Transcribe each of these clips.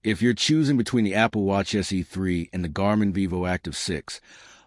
If you're choosing between the Apple Watch SE 3 and the Garmin Vivoactive 6,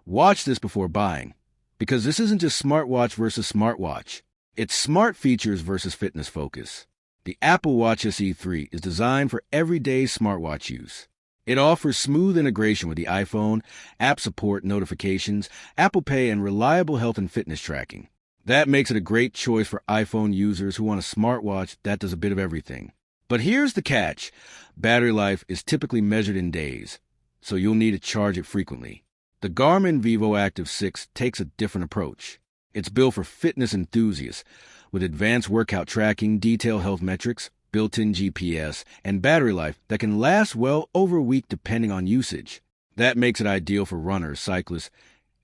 watch this before buying, because this isn't just smartwatch versus smartwatch. It's smart features versus fitness focus. The Apple Watch SE 3 is designed for everyday smartwatch use. It offers smooth integration with the iPhone, app support, notifications, Apple Pay, and reliable health and fitness tracking. That makes it a great choice for iPhone users who want a smartwatch that does a bit of everything. But here's the catch. Battery life is typically measured in days, so you'll need to charge it frequently. The Garmin Vivoactive 6 takes a different approach. It's built for fitness enthusiasts, with advanced workout tracking, detailed health metrics, built-in GPS, and battery life that can last well over a week depending on usage. That makes it ideal for runners, cyclists,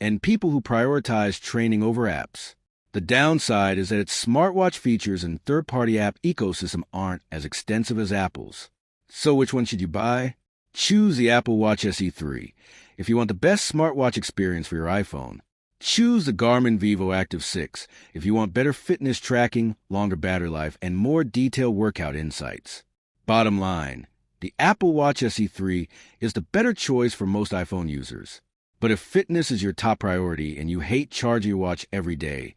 and people who prioritize training over apps. The downside is that its smartwatch features and third-party app ecosystem aren't as extensive as Apple's. So which one should you buy? Choose the Apple Watch SE 3 if you want the best smartwatch experience for your iPhone. Choose the Garmin Vivoactive 6 if you want better fitness tracking, longer battery life, and more detailed workout insights. Bottom line, the Apple Watch SE 3 is the better choice for most iPhone users. But if fitness is your top priority and you hate charging your watch every day,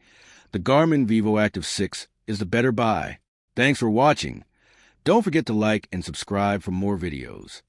the Garmin Vivoactive 6 is the better buy. Thanks for watching. Don't forget to like and subscribe for more videos.